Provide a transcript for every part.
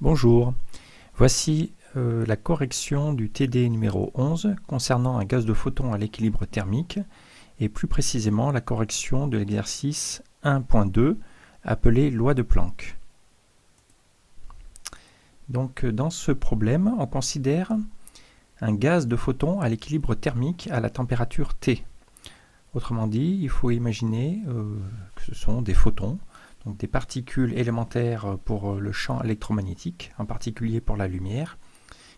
Bonjour, voici la correction du TD numéro 11 concernant un gaz de photons à l'équilibre thermique et plus précisément la correction de l'exercice 1.2 appelé loi de Planck. Donc dans ce problème, on considère un gaz de photons à l'équilibre thermique à la température T. Autrement dit, il faut imaginer que ce sont des photons, donc des particules élémentaires pour le champ électromagnétique, en particulier pour la lumière,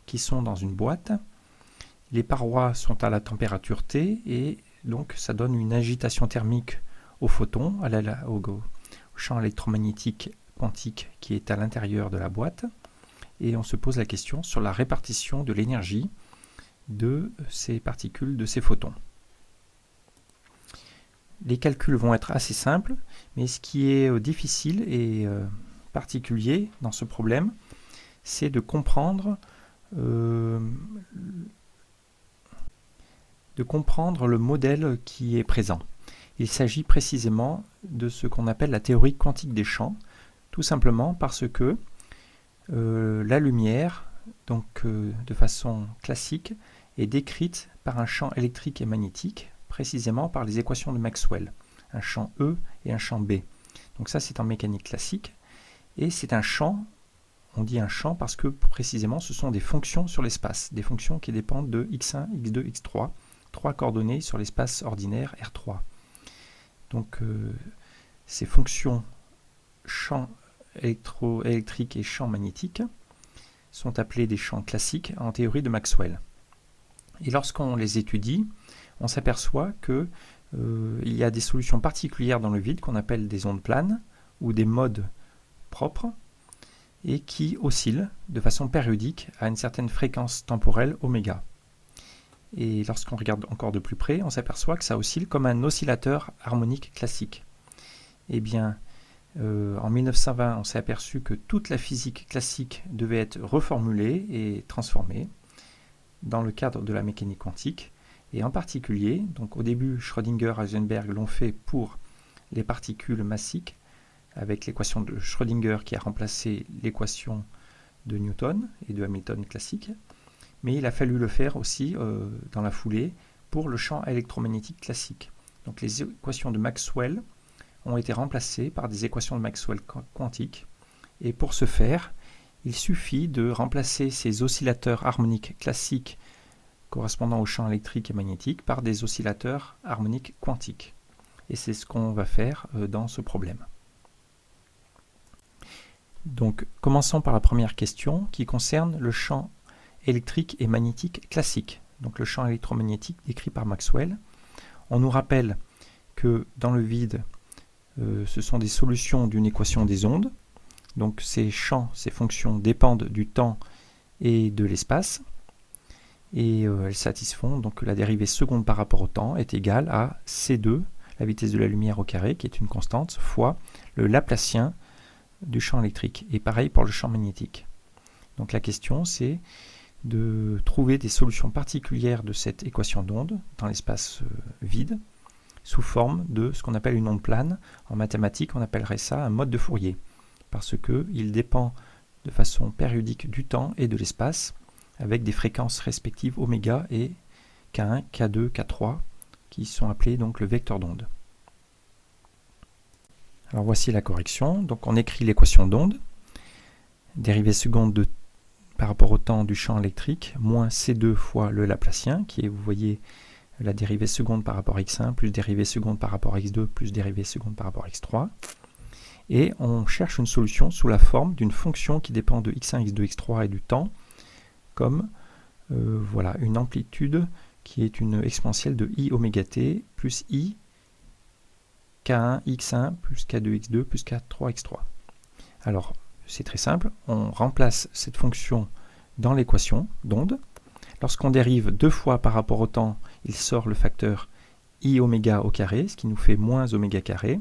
qui sont dans une boîte. Les parois sont à la température T et donc ça donne une agitation thermique aux photons, au champ électromagnétique quantique qui est à l'intérieur de la boîte. Et on se pose la question sur la répartition de l'énergie de ces particules, de ces photons. Les calculs vont être assez simples, mais ce qui est difficile et particulier dans ce problème, c'est de comprendre le modèle qui est présent. Il s'agit précisément de ce qu'on appelle la théorie quantique des champs, tout simplement parce que la lumière, donc de façon classique, est décrite par un champ électrique et magnétique, précisément par les équations de Maxwell, un champ E et un champ B. Donc ça c'est en mécanique classique, et c'est un champ, on dit un champ parce que précisément ce sont des fonctions sur l'espace, des fonctions qui dépendent de x1, x2, x3, trois coordonnées sur l'espace ordinaire R3. Donc ces fonctions champ électrique et champ magnétique sont appelées des champs classiques en théorie de Maxwell. Et lorsqu'on les étudie, on s'aperçoit qu'il y a des solutions particulières dans le vide qu'on appelle des ondes planes ou des modes propres et qui oscillent de façon périodique à une certaine fréquence temporelle oméga. Et lorsqu'on regarde encore de plus près, on s'aperçoit que ça oscille comme un oscillateur harmonique classique. Eh bien, en 1920, on s'est aperçu que toute la physique classique devait être reformulée et transformée dans le cadre de la mécanique quantique. Et en particulier, donc au début, Schrödinger et Heisenberg l'ont fait pour les particules massiques, avec l'équation de Schrödinger qui a remplacé l'équation de Newton et de Hamilton classique. Mais il a fallu le faire aussi dans la foulée pour le champ électromagnétique classique. Donc les équations de Maxwell ont été remplacées par des équations de Maxwell quantiques. Et pour ce faire, il suffit de remplacer ces oscillateurs harmoniques classiques correspondant au champ électrique et magnétique par des oscillateurs harmoniques quantiques. Et c'est ce qu'on va faire dans ce problème. Donc, commençons par la première question qui concerne le champ électrique et magnétique classique, donc le champ électromagnétique décrit par Maxwell. On nous rappelle que dans le vide, ce sont des solutions d'une équation des ondes. Donc ces champs, ces fonctions dépendent du temps et de l'espace. Et elles satisfont donc la dérivée seconde par rapport au temps est égale à C2, la vitesse de la lumière au carré, qui est une constante, fois le Laplacien du champ électrique. Et pareil pour le champ magnétique. Donc la question, c'est de trouver des solutions particulières de cette équation d'onde dans l'espace vide, sous forme de ce qu'on appelle une onde plane. En mathématiques, on appellerait ça un mode de Fourier, parce qu'il dépend de façon périodique du temps et de l'espace, avec des fréquences respectives oméga et K1, K2, K3, qui sont appelés donc le vecteur d'onde. Alors voici la correction. Donc on écrit l'équation d'onde, dérivée seconde par rapport au temps du champ électrique, moins C2 fois le Laplacien, qui est, vous voyez, la dérivée seconde par rapport à x1, plus dérivée seconde par rapport à x2, plus dérivée seconde par rapport à x3. Et on cherche une solution sous la forme d'une fonction qui dépend de x1, x2, x3 et du temps, comme voilà, une amplitude qui est une exponentielle de i oméga t plus i k1 x1 plus k2 x2 plus k3 x3. Alors, c'est très simple, on remplace cette fonction dans l'équation d'onde. Lorsqu'on dérive deux fois par rapport au temps, il sort le facteur i oméga au carré, ce qui nous fait moins oméga carré.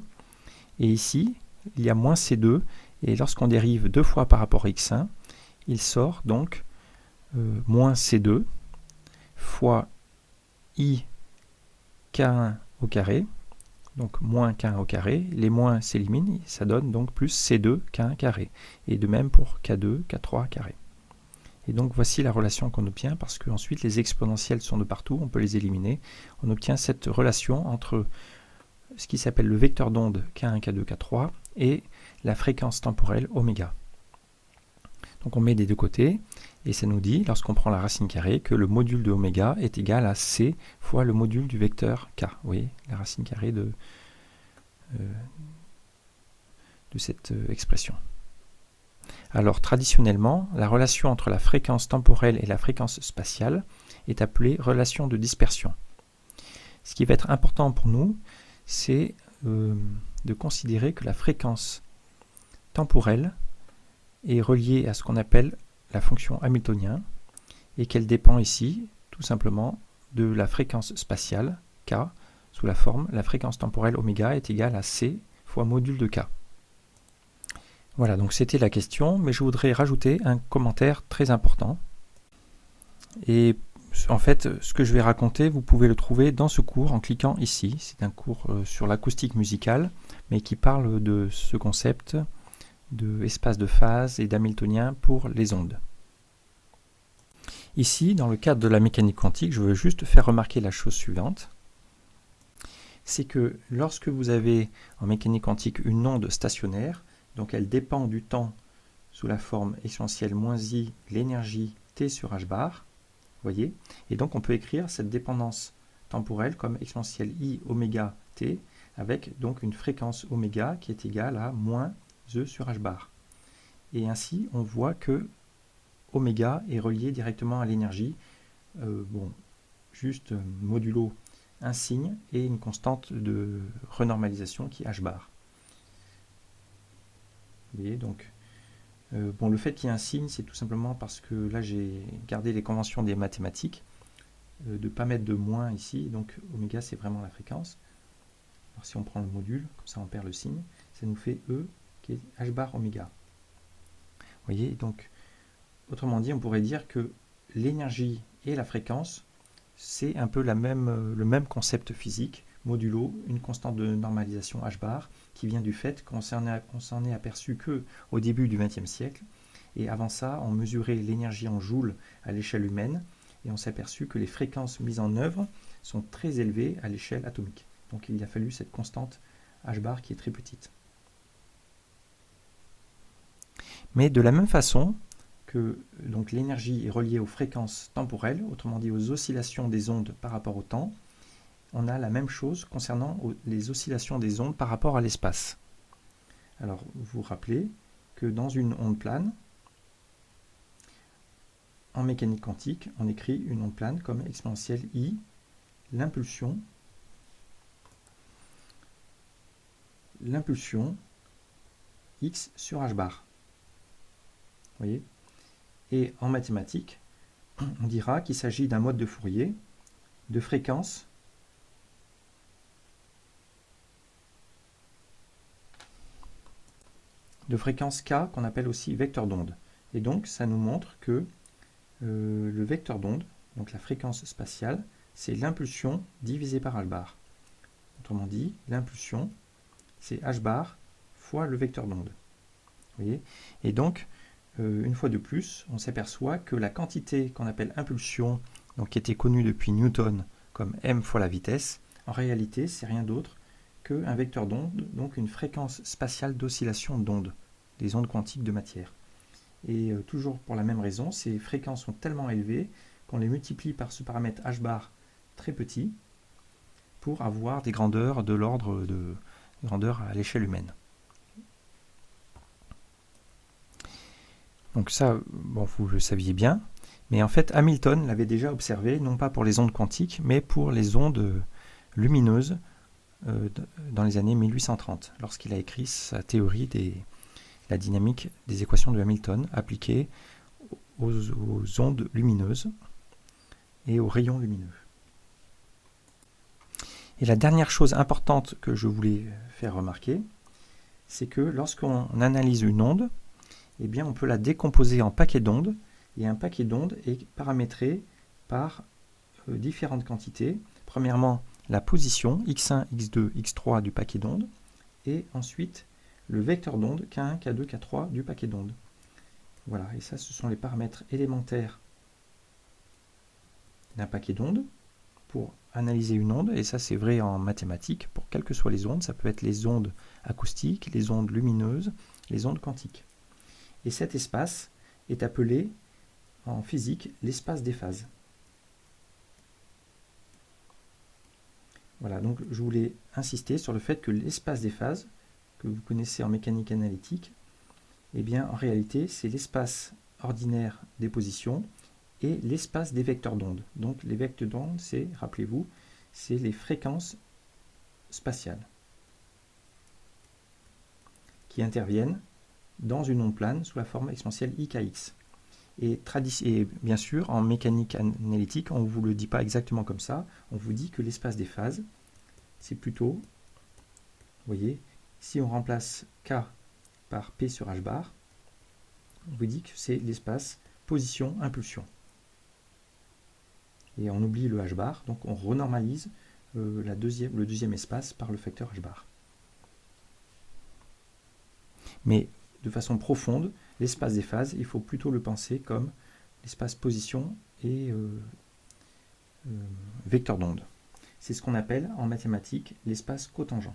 Et ici, il y a moins C2, et lorsqu'on dérive deux fois par rapport à x1, il sort donc moins C2 fois i K1 au carré donc moins K1 au carré, les moins s'éliminent, ça donne donc plus C2 K1 carré, et de même pour K2, K3 carré. Et donc voici la relation qu'on obtient, parce qu'ensuite les exponentielles sont de partout, on peut les éliminer. On obtient cette relation entre ce qui s'appelle le vecteur d'onde K1, K2, K3 et la fréquence temporelle oméga. Donc on met des deux côtés, et ça nous dit, lorsqu'on prend la racine carrée, que le module de oméga est égal à C fois le module du vecteur K. Vous voyez, la racine carrée de cette expression. Alors traditionnellement, la relation entre la fréquence temporelle et la fréquence spatiale est appelée relation de dispersion. Ce qui va être important pour nous, c'est de considérer que la fréquence temporelle est reliée à ce qu'on appelle la fonction hamiltonien et qu'elle dépend ici tout simplement de la fréquence spatiale k sous la forme la fréquence temporelle oméga est égale à c fois module de k. Voilà, donc c'était la question, mais je voudrais rajouter un commentaire très important. Et en fait, ce que je vais raconter, vous pouvez le trouver dans ce cours en cliquant ici. C'est un cours sur l'acoustique musicale, mais qui parle de ce concept d'espace de phase et d'hamiltonien pour les ondes. Ici, dans le cadre de la mécanique quantique, je veux juste faire remarquer la chose suivante. C'est que lorsque vous avez en mécanique quantique une onde stationnaire, donc elle dépend du temps sous la forme exponentielle moins i, l'énergie t sur h bar, voyez, et donc on peut écrire cette dépendance temporelle comme exponentielle i oméga t avec donc une fréquence oméga qui est égale à moins e sur h bar. Et ainsi on voit que oméga est relié directement à l'énergie, juste modulo un signe et une constante de renormalisation qui est h bar. Vous voyez, donc le fait qu'il y ait un signe, c'est tout simplement parce que là j'ai gardé les conventions des mathématiques, de ne pas mettre de moins ici, donc oméga c'est vraiment la fréquence. Alors si on prend le module, comme ça on perd le signe, ça nous fait E qui est h bar oméga. Vous voyez, donc autrement dit, on pourrait dire que l'énergie et la fréquence, c'est un peu le même concept physique, modulo une constante de normalisation h bar, qui vient du fait qu'on s'en est aperçu qu'au début du XXe siècle, et avant ça, on mesurait l'énergie en joules à l'échelle humaine, et on s'est aperçu que les fréquences mises en œuvre sont très élevées à l'échelle atomique. Donc il a fallu cette constante h bar qui est très petite. Mais de la même façon que donc l'énergie est reliée aux fréquences temporelles, autrement dit aux oscillations des ondes par rapport au temps, on a la même chose concernant les oscillations des ondes par rapport à l'espace. Alors, vous vous rappelez que dans une onde plane, en mécanique quantique, on écrit une onde plane comme exponentielle i, l'impulsion x sur h bar. Vous voyez ? Et en mathématiques, on dira qu'il s'agit d'un mode de Fourier de fréquence k qu'on appelle aussi vecteur d'onde. Et donc ça nous montre que le vecteur d'onde, donc la fréquence spatiale, c'est l'impulsion divisée par h bar. Autrement dit, l'impulsion, c'est h bar fois le vecteur d'onde. Vous voyez ? Et donc, une fois de plus, on s'aperçoit que la quantité qu'on appelle impulsion, donc qui était connue depuis Newton comme m fois la vitesse, en réalité, c'est rien d'autre qu'un vecteur d'onde, donc une fréquence spatiale d'oscillation d'ondes, des ondes quantiques de matière. Et toujours pour la même raison, ces fréquences sont tellement élevées qu'on les multiplie par ce paramètre h bar très petit pour avoir des grandeurs de l'ordre de grandeur à l'échelle humaine. Donc ça, vous le saviez bien, mais en fait Hamilton l'avait déjà observé, non pas pour les ondes quantiques, mais pour les ondes lumineuses dans les années 1830, lorsqu'il a écrit sa théorie de la dynamique des équations de Hamilton appliquées aux ondes lumineuses et aux rayons lumineux. Et la dernière chose importante que je voulais faire remarquer, c'est que lorsqu'on analyse une onde, eh bien, on peut la décomposer en paquets d'ondes, et un paquet d'ondes est paramétré par différentes quantités. Premièrement, la position x1, x2, x3 du paquet d'ondes, et ensuite le vecteur d'onde K1, K2, K3 du paquet d'ondes. Voilà, et ça, ce sont les paramètres élémentaires d'un paquet d'ondes pour analyser une onde, et ça c'est vrai en mathématiques, pour quelles que soient les ondes, ça peut être les ondes acoustiques, les ondes lumineuses, les ondes quantiques. Et cet espace est appelé en physique l'espace des phases. Voilà, donc je voulais insister sur le fait que l'espace des phases, que vous connaissez en mécanique analytique, eh bien en réalité c'est l'espace ordinaire des positions et l'espace des vecteurs d'onde. Donc les vecteurs d'onde, c'est, rappelez-vous, c'est les fréquences spatiales qui interviennent dans une onde plane sous la forme exponentielle ikx. Et bien sûr, en mécanique analytique, on ne vous le dit pas exactement comme ça, on vous dit que l'espace des phases, c'est plutôt, vous voyez, si on remplace K par P sur H bar, on vous dit que c'est l'espace position-impulsion. Et on oublie le H bar, donc on renormalise le deuxième espace par le facteur H bar. Mais de façon profonde, l'espace des phases, il faut plutôt le penser comme l'espace position et vecteur d'onde. C'est ce qu'on appelle en mathématiques l'espace cotangent.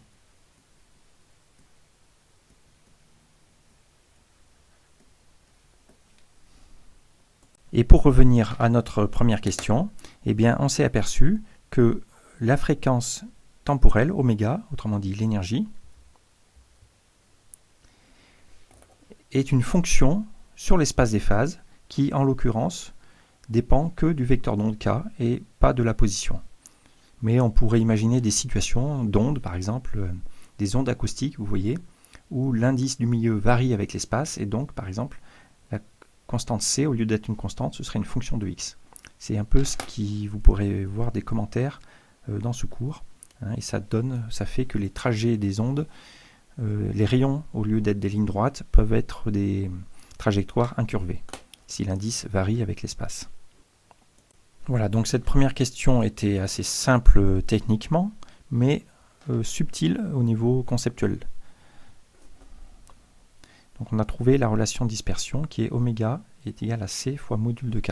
Et pour revenir à notre première question, eh bien, on s'est aperçu que la fréquence temporelle, oméga, autrement dit l'énergie, est une fonction sur l'espace des phases qui, en l'occurrence, dépend que du vecteur d'onde k et pas de la position. Mais on pourrait imaginer des situations d'ondes, par exemple des ondes acoustiques, vous voyez, où l'indice du milieu varie avec l'espace et donc, par exemple, la constante c, au lieu d'être une constante, ce serait une fonction de x. C'est un peu ce qui, vous pourrez voir des commentaires dans ce cours, hein, et ça fait que les trajets des ondes, les rayons, au lieu d'être des lignes droites, peuvent être des trajectoires incurvées, si l'indice varie avec l'espace. Voilà, donc cette première question était assez simple techniquement, mais subtile au niveau conceptuel. Donc on a trouvé la relation dispersion qui est oméga est égal à c fois module de k.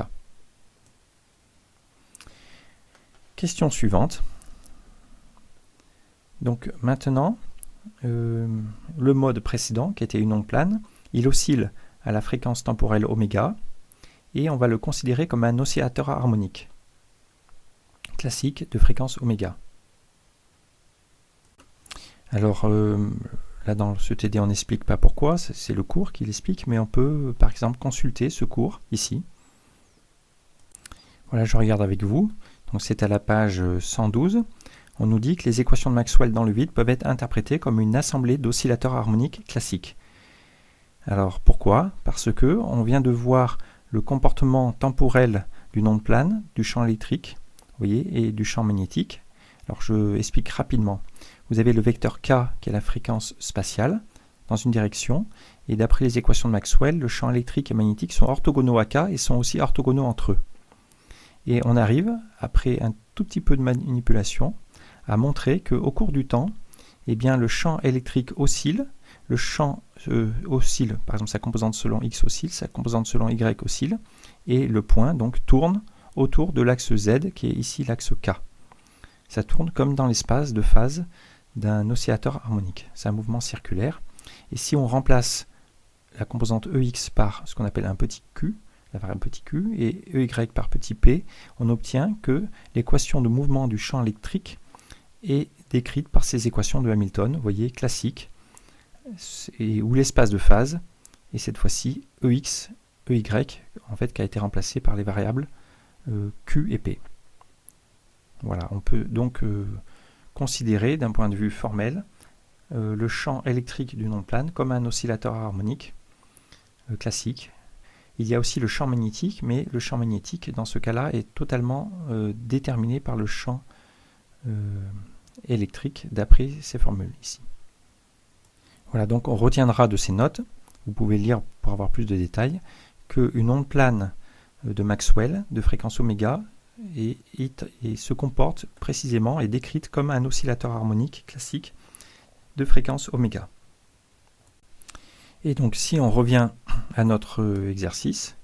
Question suivante. Donc maintenant, le mode précédent, qui était une onde plane, il oscille à la fréquence temporelle oméga, et on va le considérer comme un oscillateur harmonique classique de fréquence oméga. Alors là dans ce TD on n'explique pas pourquoi, c'est le cours qui l'explique, mais on peut par exemple consulter ce cours ici. Voilà, je regarde avec vous, donc c'est à la page 112. On nous dit que les équations de Maxwell dans le vide peuvent être interprétées comme une assemblée d'oscillateurs harmoniques classiques. Alors pourquoi? Parce que on vient de voir le comportement temporel d'une onde plane, du champ électrique, vous voyez, et du champ magnétique. Alors je explique rapidement. Vous avez le vecteur k qui est la fréquence spatiale dans une direction, et d'après les équations de Maxwell, le champ électrique et magnétique sont orthogonaux à k et sont aussi orthogonaux entre eux. Et on arrive, après un tout petit peu de manipulation, à montrer qu'au cours du temps, eh bien, le champ électrique oscille, le champ oscille, par exemple sa composante selon x oscille, sa composante selon y oscille, et le point donc tourne autour de l'axe z qui est ici l'axe k. Ça tourne comme dans l'espace de phase d'un oscillateur harmonique. C'est un mouvement circulaire. Et si on remplace la composante EX par ce qu'on appelle un petit q, la variable petit q, et EY par petit p, on obtient que l'équation de mouvement du champ électrique est décrite par ces équations de Hamilton, vous voyez, classiques, où l'espace de phase est cette fois-ci EX, EY, en fait, qui a été remplacé par les variables Q et P. Voilà, on peut donc considérer d'un point de vue formel le champ électrique d'une onde plane comme un oscillateur harmonique classique. Il y a aussi le champ magnétique, mais le champ magnétique dans ce cas-là est totalement déterminé par le champ électrique d'après ces formules ici. Voilà, donc on retiendra de ces notes, vous pouvez lire pour avoir plus de détails, qu'une onde plane de Maxwell de fréquence oméga et se comporte précisément et décrite comme un oscillateur harmonique classique de fréquence oméga. Et donc si on revient à notre exercice,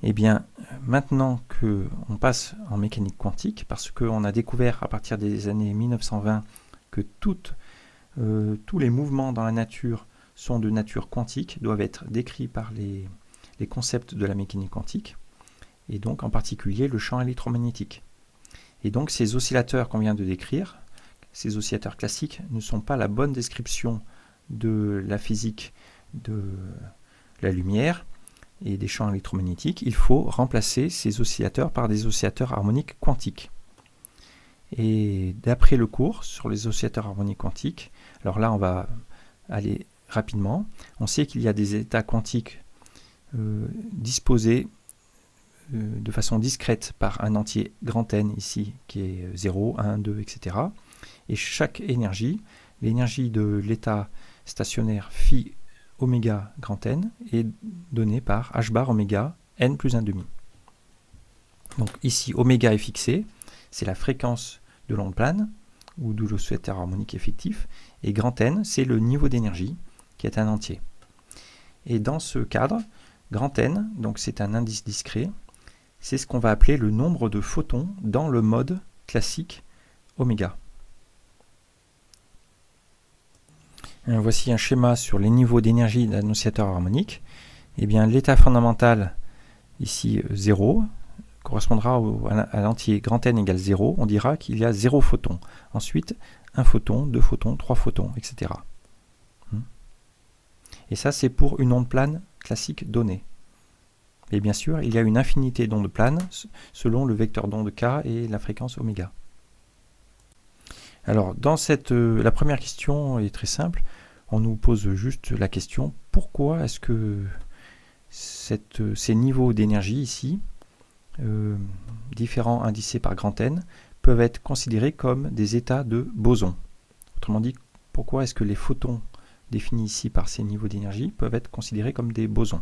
eh bien maintenant qu'on passe en mécanique quantique, parce qu'on a découvert à partir des années 1920 que tous les mouvements dans la nature sont de nature quantique, doivent être décrits par les concepts de la mécanique quantique, et donc en particulier le champ électromagnétique. Et donc ces oscillateurs qu'on vient de décrire, ces oscillateurs classiques, ne sont pas la bonne description de la physique de la lumière et des champs électromagnétiques. Il faut remplacer ces oscillateurs par des oscillateurs harmoniques quantiques. Et d'après le cours sur les oscillateurs harmoniques quantiques, alors là on va aller rapidement, on sait qu'il y a des états quantiques disposés de façon discrète par un entier grand N ici qui est 0, 1, 2, etc. Et chaque énergie, l'énergie de l'état stationnaire phi oméga grand N est donnée par h bar oméga n plus 1,5. Donc ici oméga est fixé, c'est la fréquence de l'onde plane ou de l'oscillateur harmonique effectif, et grand N c'est le niveau d'énergie qui est un entier. Et dans ce cadre, grand N, donc c'est un indice discret, c'est ce qu'on va appeler le nombre de photons dans le mode classique oméga. Voici un schéma sur les niveaux d'énergie d'un oscillateur harmonique. Eh bien, l'état fondamental, ici 0, correspondra à l'entier grand N égale 0. On dira qu'il y a 0 photons. Ensuite, 1 photon, 2 photons, 3 photons, etc. Et ça, c'est pour une onde plane classique donnée. Et bien sûr, il y a une infinité d'ondes planes selon le vecteur d'onde k et la fréquence oméga. Alors, dans la première question est très simple. On nous pose juste la question, pourquoi est-ce que ces niveaux d'énergie ici, différents indicés par grand N, peuvent être considérés comme des états de boson? Autrement dit, pourquoi est-ce que les photons définis ici par ces niveaux d'énergie peuvent être considérés comme des bosons?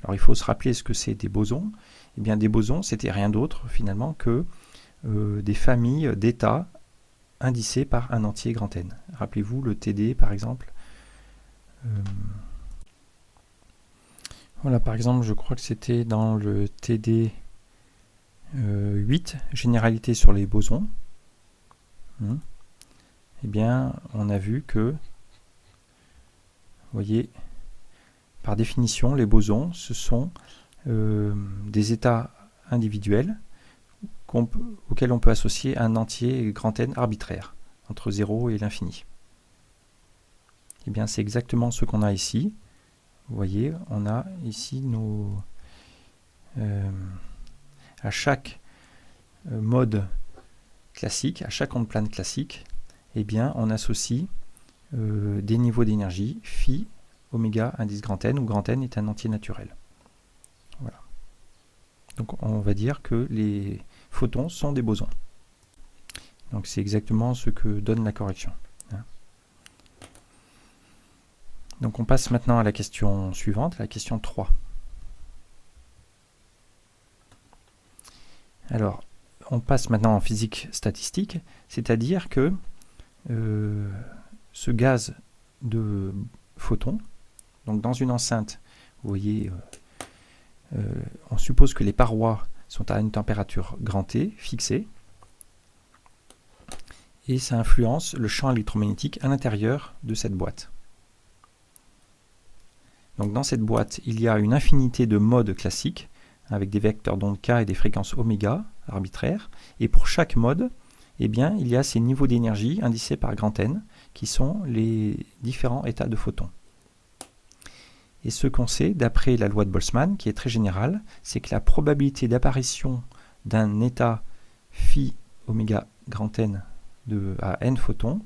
Alors il faut se rappeler ce que c'est des bosons. Eh bien des bosons, c'était rien d'autre finalement que des familles d'états indicés par un entier grand N. Rappelez-vous le TD par exemple. Voilà, par exemple, je crois que c'était dans le TD 8, généralité sur les bosons. Eh bien, on a vu que, vous voyez, par définition, les bosons, ce sont des états individuels auxquels on peut associer un entier grand N arbitraire, entre 0 et l'infini. Eh bien, c'est exactement ce qu'on a ici. Vous voyez, on a ici à chaque mode classique, à chaque onde plane classique, eh bien, on associe des niveaux d'énergie phi oméga indice grand N, où grand N est un entier naturel. Voilà. Donc on va dire que les photons sont des bosons. Donc c'est exactement ce que donne la correction. Donc on passe maintenant à la question suivante, la question 3. Alors, on passe maintenant en physique statistique, c'est-à-dire que ce gaz de photons, donc dans une enceinte, vous voyez, on suppose que les parois sont à une température grand T fixée, et ça influence le champ électromagnétique à l'intérieur de cette boîte. Donc dans cette boîte, il y a une infinité de modes classiques, avec des vecteurs d'onde k et des fréquences oméga arbitraires, et pour chaque mode, eh bien, il y a ces niveaux d'énergie indicés par grand N, qui sont les différents états de photons. Et ce qu'on sait, d'après la loi de Boltzmann, qui est très générale, c'est que la probabilité d'apparition d'un état phi oméga grand N à n photons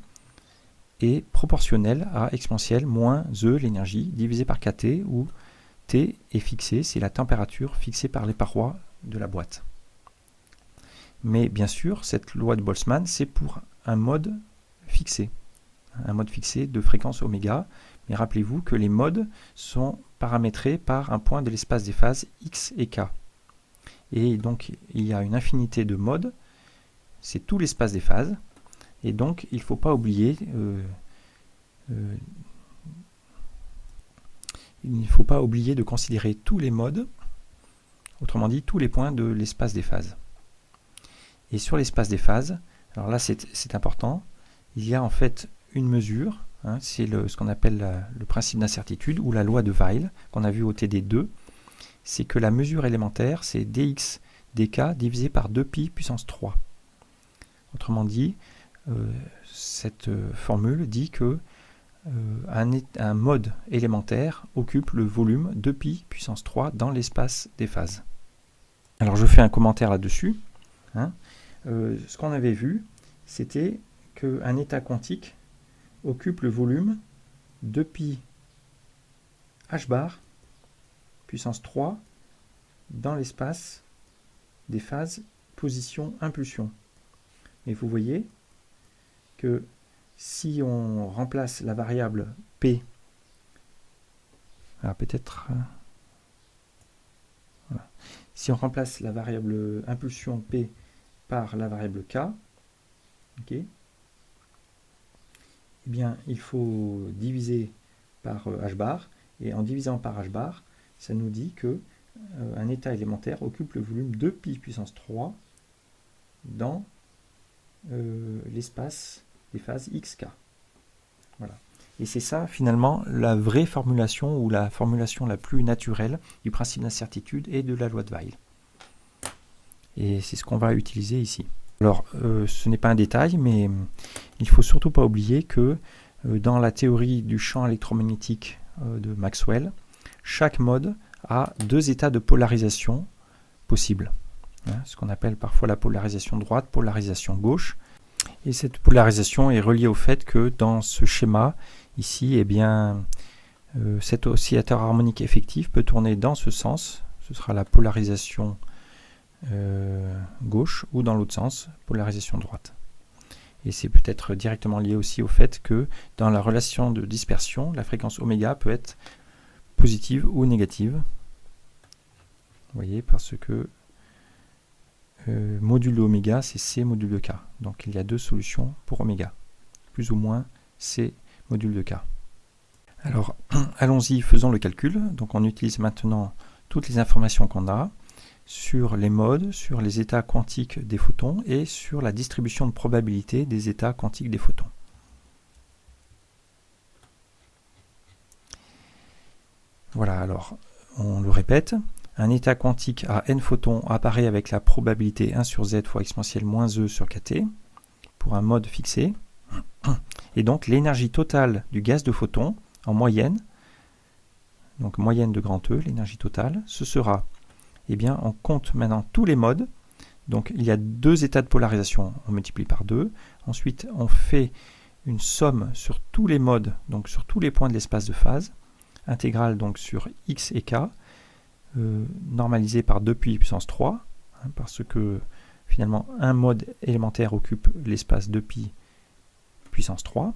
est proportionnelle à exponentielle moins E, l'énergie, divisé par kT, où T est fixé, c'est la température fixée par les parois de la boîte. Mais bien sûr, cette loi de Boltzmann, c'est pour un mode fixé de fréquence oméga. Mais rappelez-vous que les modes sont paramétrés par un point de l'espace des phases x et k. Et donc il y a une infinité de modes, c'est tout l'espace des phases, et donc il ne faut pas oublier de considérer tous les modes, autrement dit tous les points de l'espace des phases. Et sur l'espace des phases, alors là c'est important, il y a en fait une mesure, hein, c'est ce qu'on appelle le principe d'incertitude ou la loi de Weil qu'on a vu au TD2, c'est que la mesure élémentaire c'est dx dk divisé par 2pi puissance 3. Autrement dit, cette formule dit que un mode élémentaire occupe le volume 2pi puissance 3 dans l'espace des phases. Alors je fais un commentaire là-dessus. Hein. Ce qu'on avait vu, c'était qu'un état quantique occupe le volume 2pi h bar puissance 3 dans l'espace des phases position-impulsion. Et vous voyez que si on remplace la variable P, alors peut-être, voilà. Si on remplace la variable impulsion P par la variable K, okay, eh bien il faut diviser par h bar, et en divisant par h bar, ça nous dit que un état élémentaire occupe le volume 2pi puissance 3 dans l'espace des phases xk. Voilà. Et c'est ça finalement la vraie formulation ou la formulation la plus naturelle du principe d'incertitude et de la loi de Weil. Et c'est ce qu'on va utiliser ici. Alors ce n'est pas un détail, mais il ne faut surtout pas oublier que dans la théorie du champ électromagnétique de Maxwell, chaque mode a deux états de polarisation possibles. Hein, ce qu'on appelle parfois la polarisation droite, polarisation gauche. Et cette polarisation est reliée au fait que dans ce schéma, ici, eh bien, cet oscillateur harmonique effectif peut tourner dans ce sens, ce sera la polarisation gauche, ou dans l'autre sens, polarisation droite. Et c'est peut-être directement lié aussi au fait que dans la relation de dispersion, la fréquence oméga peut être positive ou négative. Vous voyez, parce que module de oméga, c'est C module de K. Donc il y a deux solutions pour oméga. Plus ou moins C module de K. Alors, allons-y, faisons le calcul. Donc on utilise maintenant toutes les informations qu'on a sur les modes, sur les états quantiques des photons et sur la distribution de probabilité des états quantiques des photons. Voilà, alors on le répète. Un état quantique à n photons apparaît avec la probabilité 1 sur z fois exponentielle moins e sur kt pour un mode fixé. Et donc l'énergie totale du gaz de photons en moyenne, donc moyenne de grand E, l'énergie totale, ce sera, eh bien on compte maintenant tous les modes. Donc il y a deux états de polarisation, on multiplie par 2. Ensuite on fait une somme sur tous les modes, donc sur tous les points de l'espace de phase, intégrale donc sur x et k, normalisé par 2pi puissance 3, hein, parce que finalement un mode élémentaire occupe l'espace 2pi puissance 3.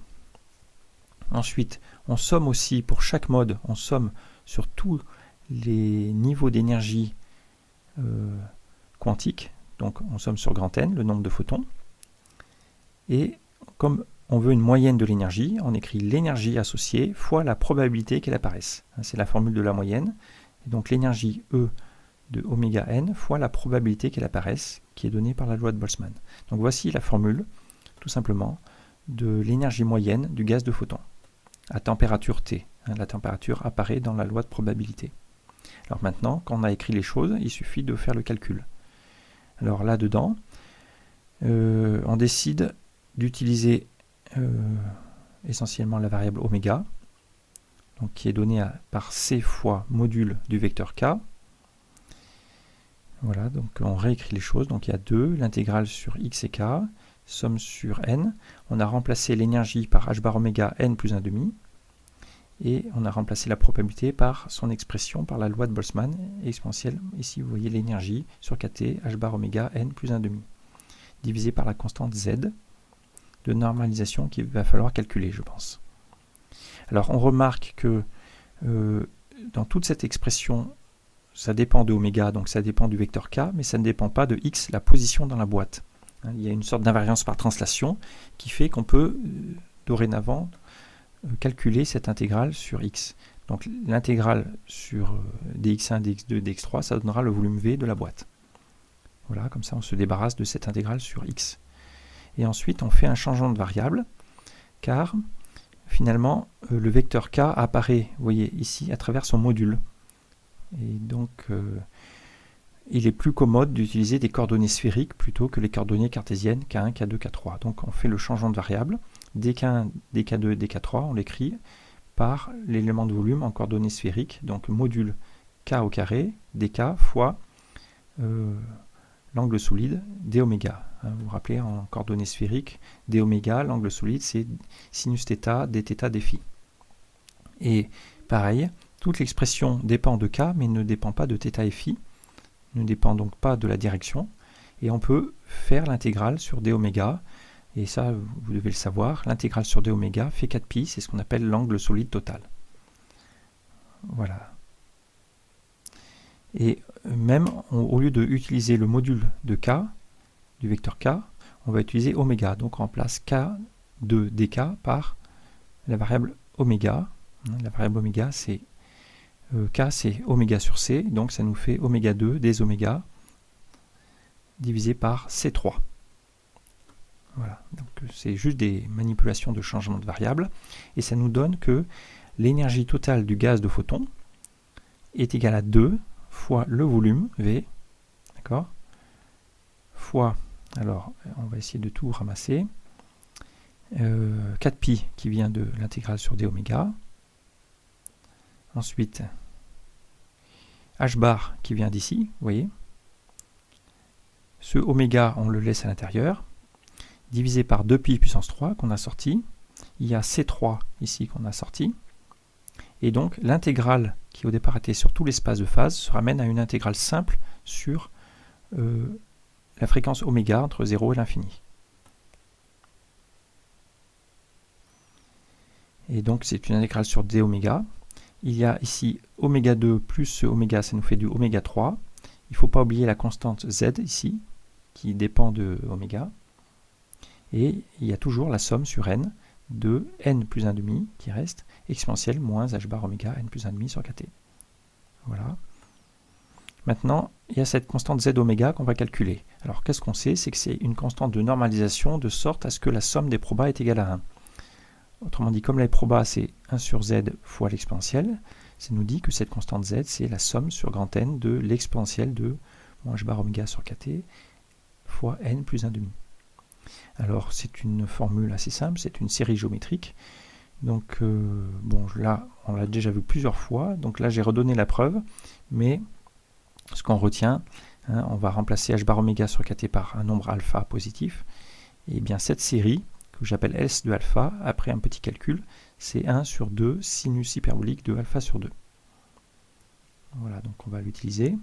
Ensuite, on somme aussi pour chaque mode, on somme sur tous les niveaux d'énergie quantique, donc on somme sur grand N, le nombre de photons. Et comme on veut une moyenne de l'énergie, on écrit l'énergie associée fois la probabilité qu'elle apparaisse. C'est la formule de la moyenne. Et donc l'énergie E de oméga n fois la probabilité qu'elle apparaisse, qui est donnée par la loi de Boltzmann. Donc voici la formule, tout simplement, de l'énergie moyenne du gaz de photon, à température T. La température apparaît dans la loi de probabilité. Alors maintenant, quand on a écrit les choses, il suffit de faire le calcul. Alors là-dedans, on décide d'utiliser essentiellement la variable oméga, donc qui est donnée par C fois module du vecteur K. Voilà, donc on réécrit les choses. Donc il y a 2, l'intégrale sur x et k, somme sur n. On a remplacé l'énergie par h bar oméga n plus 1,5. Et on a remplacé la probabilité par son expression, par la loi de Boltzmann exponentielle. Ici, vous voyez l'énergie sur kt, h bar oméga n plus 1,5, divisé par la constante z de normalisation qu'il va falloir calculer, je pense. Alors, on remarque que dans toute cette expression, ça dépend de oméga, donc ça dépend du vecteur k, mais ça ne dépend pas de x, la position dans la boîte. Il y a une sorte d'invariance par translation qui fait qu'on peut dorénavant calculer cette intégrale sur x. Donc l'intégrale sur dx1, dx2, dx3, ça donnera le volume v de la boîte. Voilà, comme ça on se débarrasse de cette intégrale sur x. Et ensuite on fait un changement de variable, car finalement le vecteur k apparaît, vous voyez ici, à travers son module. Et donc il est plus commode d'utiliser des coordonnées sphériques plutôt que les coordonnées cartésiennes k1, k2, k3. Donc on fait le changement de variable, dk1, dk2, dk3, on l'écrit par l'élément de volume en coordonnées sphériques, donc module k au carré, dk fois l'angle solide d oméga. Vous vous rappelez, en coordonnées sphériques, d oméga, l'angle solide, c'est sinus θ, dθ, dφ. Et pareil, toute l'expression dépend de k, mais ne dépend pas de θ et φ, ne dépend donc pas de la direction, et on peut faire l'intégrale sur d oméga, et ça, vous devez le savoir, l'intégrale sur d oméga fait 4π, c'est ce qu'on appelle l'angle solide total. Voilà. Et même, au lieu d'utiliser le module de k, du vecteur k, on va utiliser oméga. Donc on remplace k de dk par la variable oméga. La variable oméga, c'est k, c'est oméga sur c, donc ça nous fait oméga 2 des oméga divisé par c3. Voilà, donc c'est juste des manipulations de changement de variable, et ça nous donne que l'énergie totale du gaz de photon est égale à 2 fois le volume, V, d'accord, fois, alors on va essayer de tout ramasser, 4π qui vient de l'intégrale sur d oméga, ensuite h bar qui vient d'ici, vous voyez, ce oméga on le laisse à l'intérieur, divisé par 2π puissance 3 qu'on a sorti, il y a C3 ici qu'on a sorti, et donc l'intégrale qui au départ était sur tout l'espace de phase se ramène à une intégrale simple sur la fréquence oméga entre 0 et l'infini. Et donc c'est une intégrale sur d oméga. Il y a ici oméga 2 plus ce oméga, ça nous fait du oméga 3. Il ne faut pas oublier la constante z ici, qui dépend de oméga. Et il y a toujours la somme sur n de n plus 1,5 qui reste, exponentielle moins h bar oméga n plus 1,5 sur kt. Voilà. Maintenant, il y a cette constante z oméga qu'on va calculer. Alors qu'est-ce qu'on sait? C'est que c'est une constante de normalisation de sorte à ce que la somme des probas est égale à 1. Autrement dit, comme les probas c'est 1 sur z fois l'exponentielle, ça nous dit que cette constante z c'est la somme sur grand N de l'exponentielle de moins h bar oméga sur kt fois n plus 1,5. Alors c'est une formule assez simple, c'est une série géométrique. Donc bon, là on l'a déjà vu plusieurs fois, donc là j'ai redonné la preuve, mais ce qu'on retient, on va remplacer h bar oméga sur kt par un nombre alpha positif, et bien cette série, que j'appelle S de alpha, après un petit calcul, c'est 1 sur 2 sinus hyperbolique de alpha sur 2. Voilà, donc on va l'utiliser.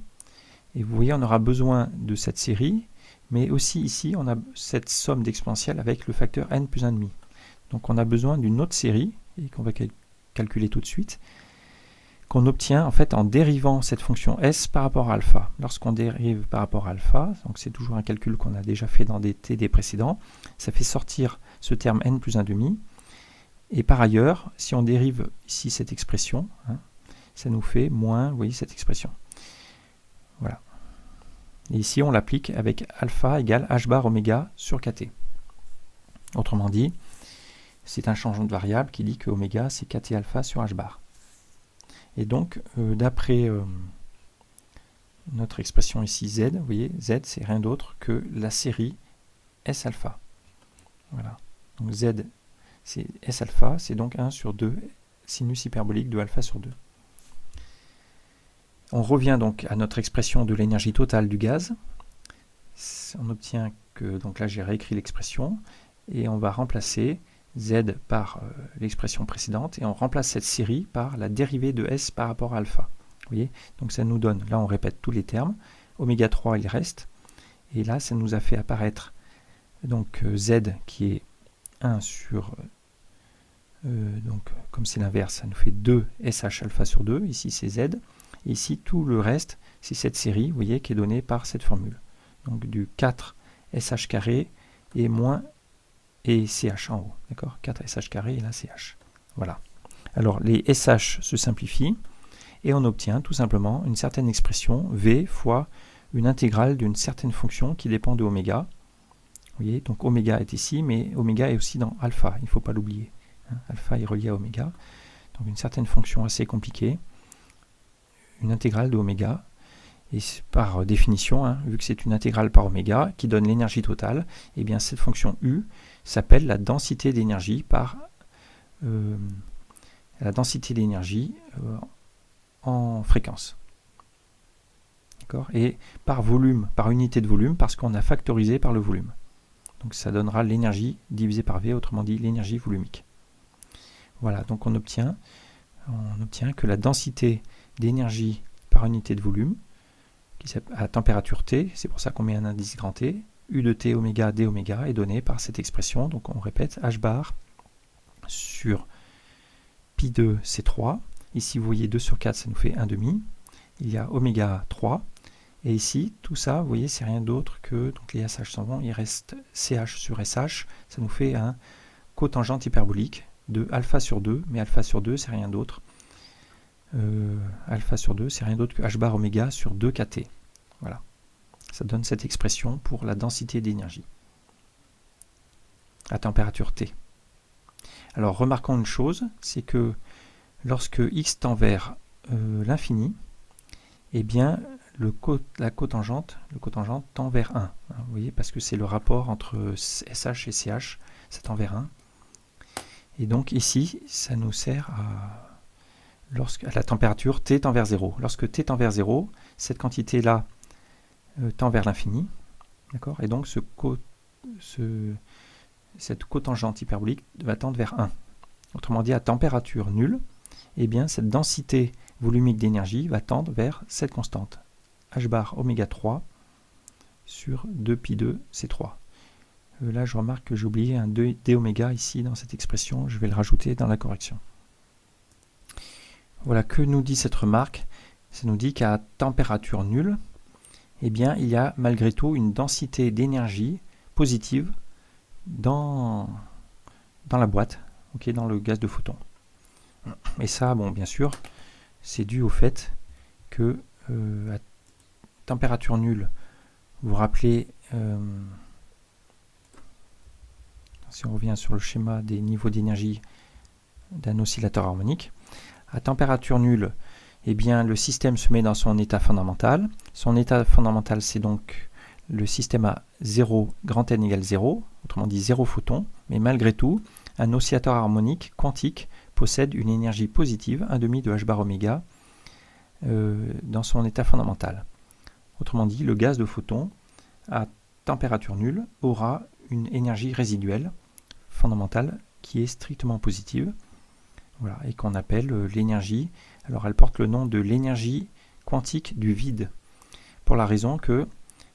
Et vous voyez, on aura besoin de cette série, mais aussi ici, on a cette somme d'exponentielle avec le facteur n plus 1,5. Donc on a besoin d'une autre série, et qu'on va calculer tout de suite, qu'on obtient en fait en dérivant cette fonction s par rapport à alpha. Lorsqu'on dérive par rapport à alpha, donc c'est toujours un calcul qu'on a déjà fait dans des TD précédents, ça fait sortir ce terme n plus 1,5. Et par ailleurs, si on dérive ici cette expression, ça nous fait moins, vous voyez, cette expression. Voilà. Et ici, on l'applique avec alpha égale h bar oméga sur kt. Autrement dit, c'est un changement de variable qui dit que oméga, c'est kt alpha sur h bar. Et donc, d'après notre expression ici z, vous voyez, z, c'est rien d'autre que la série S alpha. Voilà. Donc z, c'est S alpha, c'est donc 1 sur 2 sinus hyperbolique de alpha sur 2. On revient donc à notre expression de l'énergie totale du gaz. On obtient que, donc là j'ai réécrit l'expression, et on va remplacer z par l'expression précédente, et on remplace cette série par la dérivée de S par rapport à alpha. Vous voyez, donc ça nous donne, là on répète tous les termes, oméga 3 il reste, et là ça nous a fait apparaître donc z qui est 1 sur, donc comme c'est l'inverse, ça nous fait 2 SH alpha sur 2, ici c'est z, et ici tout le reste c'est cette série, vous voyez, qui est donnée par cette formule. Donc du 4 SH carré et moins et CH en haut. D'accord, 4 SH carré et là CH. Voilà. Alors les SH se simplifient et on obtient tout simplement une certaine expression V fois une intégrale d'une certaine fonction qui dépend de oméga. Vous voyez, donc oméga est ici, mais oméga est aussi dans alpha, il ne faut pas l'oublier. Alpha est relié à oméga. Donc une certaine fonction assez compliquée, une intégrale de oméga. Et par définition, vu que c'est une intégrale par oméga qui donne l'énergie totale, et bien cette fonction U s'appelle la densité d'énergie par la densité d'énergie en fréquence. Et par volume, par unité de volume, parce qu'on a factorisé par le volume. Donc ça donnera l'énergie divisée par V, autrement dit l'énergie volumique. Voilà, donc on obtient que la densité d'énergie par unité de volume, à température T, c'est pour ça qu'on met un indice grand T, U de T oméga d oméga est donnée par cette expression. Donc on répète H bar sur pi 2 C3. Ici vous voyez 2 sur 4, ça nous fait 1,5. Il y a oméga 3. Et ici, tout ça, vous voyez, c'est rien d'autre que, donc les SH s'en vont, il reste CH sur SH, ça nous fait un cotangente hyperbolique de alpha sur 2, mais alpha sur 2, c'est rien d'autre. Alpha sur 2, c'est rien d'autre que H bar oméga sur 2 kT. Voilà. Ça donne cette expression pour la densité d'énergie à température T. Alors, remarquons une chose, c'est que lorsque x tend vers l'infini, eh bien, la cotangente tend vers 1. Vous voyez, parce que c'est le rapport entre SH et CH, ça tend vers 1. Et donc ici, ça nous sert à la température T tend vers 0. Lorsque T tend vers 0, cette quantité-là tend vers l'infini. D'accord ? Et donc cette cotangente hyperbolique va tendre vers 1. Autrement dit, à température nulle, eh bien, cette densité volumique d'énergie va tendre vers cette constante. H bar oméga 3 sur 2 pi 2 C3. Là, je remarque que j'ai oublié un d oméga ici dans cette expression. Je vais le rajouter dans la correction. Voilà, que nous dit cette remarque? Ça nous dit qu'à température nulle, eh bien, il y a malgré tout une densité d'énergie positive dans la boîte, dans le gaz de photon. Et ça, bon, bien sûr, c'est dû au fait que à température nulle, vous vous rappelez, si on revient sur le schéma des niveaux d'énergie d'un oscillateur harmonique, à température nulle, eh bien, le système se met dans son état fondamental. Son état fondamental, c'est donc le système à 0, grand N égale 0, autrement dit 0 photons, mais malgré tout, un oscillateur harmonique quantique possède une énergie positive, 1,5 de H bar oméga, dans son état fondamental. Autrement dit, le gaz de photon, à température nulle, aura une énergie résiduelle fondamentale qui est strictement positive, voilà, et qu'on appelle l'énergie. Alors elle porte le nom de l'énergie quantique du vide, pour la raison que,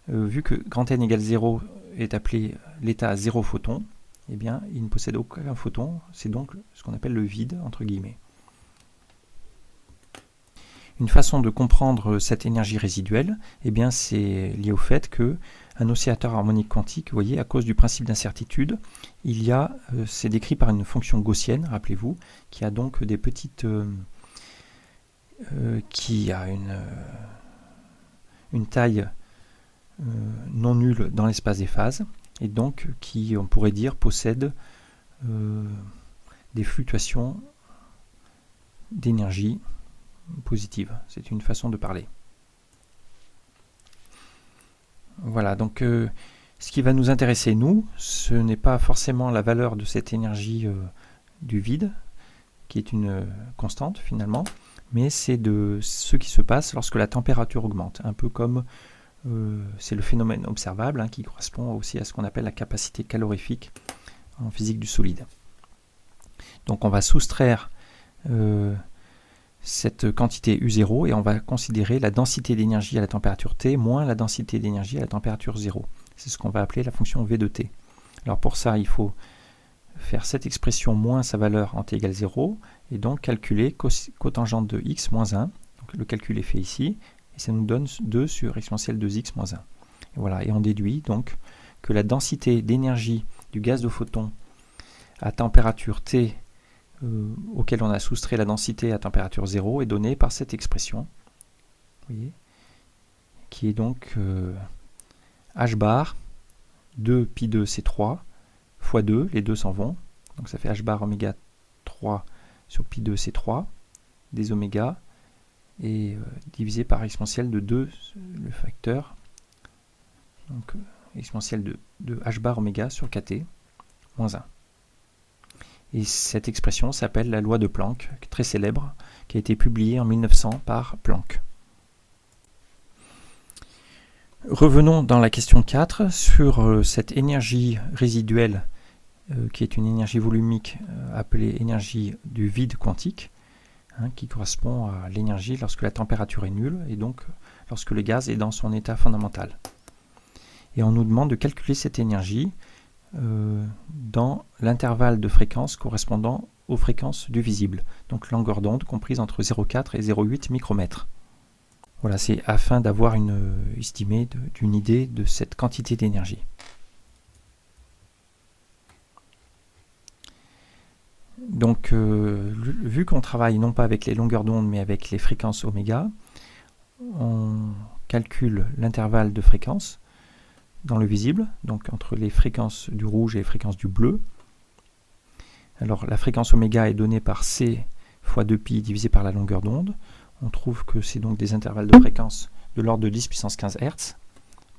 vu que grand N égale 0 est appelé l'état à 0 photon, eh bien, il ne possède aucun photon, c'est donc ce qu'on appelle le vide, entre guillemets. Une façon de comprendre cette énergie résiduelle, eh bien, c'est lié au fait que un oscillateur harmonique quantique, vous voyez, à cause du principe d'incertitude, il y a, c'est décrit par une fonction gaussienne, rappelez-vous, qui a donc des petites, qui a une taille non nulle dans l'espace des phases, et donc qui, on pourrait dire, possède des fluctuations d'énergie positive. C'est une façon de parler. Voilà, donc ce qui va nous intéresser, nous, ce n'est pas forcément la valeur de cette énergie du vide, qui est une constante finalement, mais c'est de ce qui se passe lorsque la température augmente, un peu comme c'est le phénomène observable qui correspond aussi à ce qu'on appelle la capacité calorifique en physique du solide. Donc on va soustraire cette quantité U0 et on va considérer la densité d'énergie à la température T moins la densité d'énergie à la température 0. C'est ce qu'on va appeler la fonction V de T. Alors pour ça, il faut faire cette expression moins sa valeur en T égale 0 et donc calculer cotangente de x moins 1. Donc le calcul est fait ici. et ça nous donne 2 sur exponentielle 2x moins 1. Et voilà, et on déduit donc que la densité d'énergie du gaz de photon à température T auquel on a soustrait la densité à température 0 est donnée par cette expression, vous voyez, qui est donc h bar 2 pi 2 C3 fois 2, les 2 s'en vont, donc ça fait h bar oméga 3 sur pi 2 C3 des oméga, et divisé par exponentielle de 2, le facteur, donc exponentielle de h bar oméga sur kt moins 1. Et cette expression s'appelle la loi de Planck, très célèbre, qui a été publiée en 1900 par Planck. Revenons dans la question 4 sur cette énergie résiduelle qui est une énergie volumique appelée énergie du vide quantique, qui correspond à l'énergie lorsque la température est nulle et donc lorsque le gaz est dans son état fondamental. Et on nous demande de calculer cette énergie dans l'intervalle de fréquence correspondant aux fréquences du visible, donc longueur d'onde comprise entre 0,4 et 0,8 micromètres. Voilà, c'est afin d'avoir une estimée d'une idée de cette quantité d'énergie. Donc, vu qu'on travaille non pas avec les longueurs d'onde mais avec les fréquences oméga, on calcule l'intervalle de fréquence dans le visible, donc entre les fréquences du rouge et les fréquences du bleu. Alors la fréquence oméga est donnée par c fois 2pi divisé par la longueur d'onde. On trouve que c'est donc des intervalles de fréquence de l'ordre de 10 puissance 15 Hz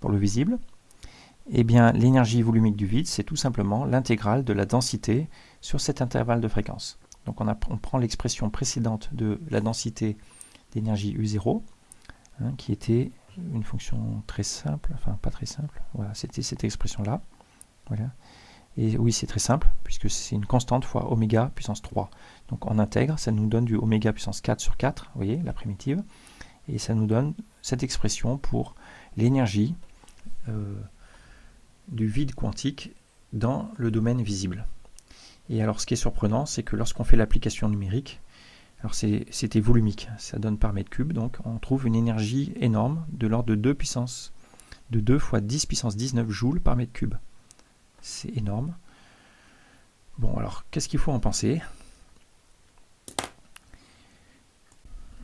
pour le visible. Eh bien, l'énergie volumique du vide, c'est tout simplement l'intégrale de la densité sur cet intervalle de fréquence. Donc on prend l'expression précédente de la densité d'énergie U0, qui était une fonction très simple, enfin pas très simple, voilà, c'était cette expression-là. Voilà. Et oui, c'est très simple, puisque c'est une constante fois oméga puissance 3. Donc on intègre, ça nous donne du oméga puissance 4 sur 4, vous voyez, la primitive, et ça nous donne cette expression pour l'énergie du vide quantique dans le domaine visible. Et alors ce qui est surprenant, c'est que lorsqu'on fait l'application numérique, alors c'était volumique, ça donne par mètre cube, donc on trouve une énergie énorme de l'ordre de 2 fois 10 puissance 19 joules par mètre cube. C'est énorme. Bon, alors qu'est-ce qu'il faut en penser?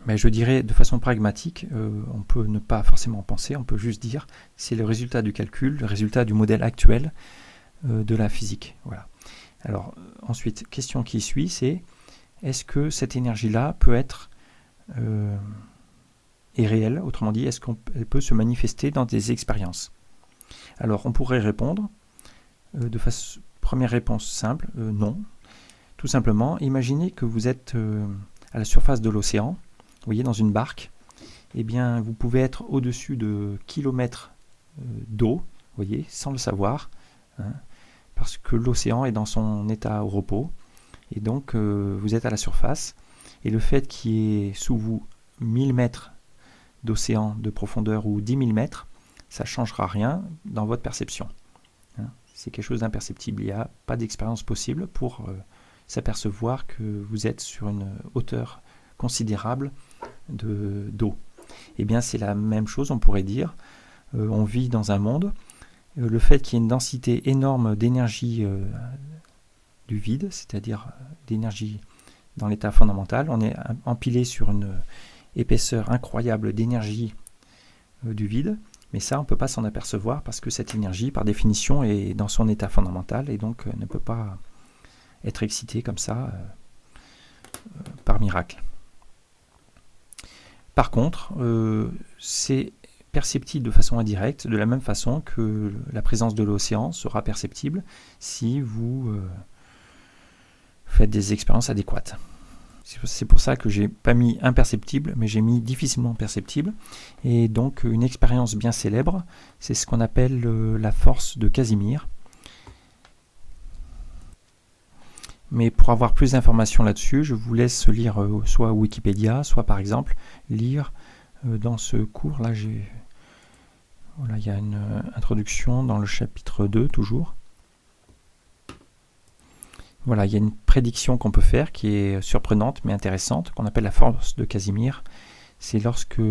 Mais je dirais de façon pragmatique, on peut ne pas forcément en penser, on peut juste dire c'est le résultat du calcul, le résultat du modèle actuel de la physique. Voilà. Alors ensuite, question qui suit, c'est est-ce que cette énergie-là peut être est réelle, autrement dit, est-ce qu'elle peut se manifester dans des expériences? Alors on pourrait répondre première réponse simple, non. Tout simplement, imaginez que vous êtes à la surface de l'océan, vous voyez, dans une barque, eh bien vous pouvez être au-dessus de kilomètres d'eau, vous voyez, sans le savoir, parce que l'océan est dans son état au repos, et donc vous êtes à la surface, et le fait qu'il y ait sous vous 1000 mètres d'océan de profondeur ou 10 000 mètres, ça ne changera rien dans votre perception. C'est quelque chose d'imperceptible, il n'y a pas d'expérience possible pour s'apercevoir que vous êtes sur une hauteur considérable d'eau. Eh bien c'est la même chose, on pourrait dire, on vit dans un monde, le fait qu'il y ait une densité énorme d'énergie du vide, c'est-à-dire d'énergie dans l'état fondamental, on est empilé sur une épaisseur incroyable d'énergie du vide, mais ça on ne peut pas s'en apercevoir parce que cette énergie par définition est dans son état fondamental et donc ne peut pas être excitée comme ça par miracle. Par contre, c'est perceptible de façon indirecte, de la même façon que la présence de l'océan sera perceptible si vous faites des expériences adéquates. C'est pour ça que j'ai pas mis imperceptible, mais j'ai mis difficilement perceptible. Et donc une expérience bien célèbre, c'est ce qu'on appelle la force de Casimir. Mais pour avoir plus d'informations là-dessus, je vous laisse lire soit Wikipédia, soit par exemple lire dans ce cours-là, voilà, il y a une introduction dans le chapitre 2 toujours. Voilà, il y a une prédiction qu'on peut faire qui est surprenante mais intéressante, qu'on appelle la force de Casimir. C'est lorsque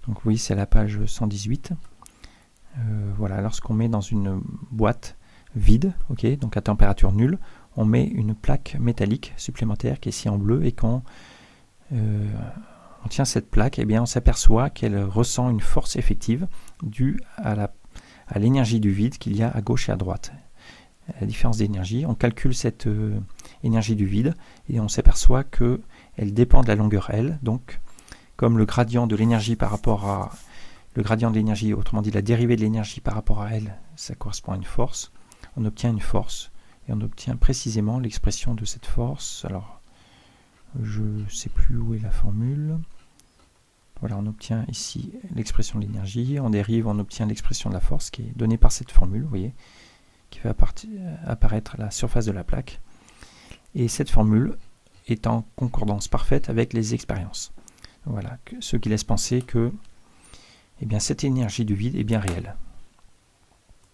Donc oui, c'est la page 118. Voilà, lorsqu'on met dans une boîte vide, ok, donc à température nulle, on met une plaque métallique supplémentaire qui est ici en bleu, et quand on tient cette plaque, eh bien on s'aperçoit qu'elle ressent une force effective due à l'énergie du vide qu'il y a à gauche et à droite. La différence d'énergie, on calcule cette énergie du vide et on s'aperçoit qu'elle dépend de la longueur L, donc comme le gradient de l'énergie par rapport à le gradient de l'énergie, autrement dit la dérivée de l'énergie par rapport à L, ça correspond à une force, on obtient une force et on obtient précisément l'expression de cette force. Alors je ne sais plus où est la formule. Voilà, on obtient ici l'expression de l'énergie, on dérive, on obtient l'expression de la force qui est donnée par cette formule, vous voyez, qui va apparaître à la surface de la plaque. Et cette formule est en concordance parfaite avec les expériences. Voilà, ce qui laisse penser que cette énergie du vide est bien réelle.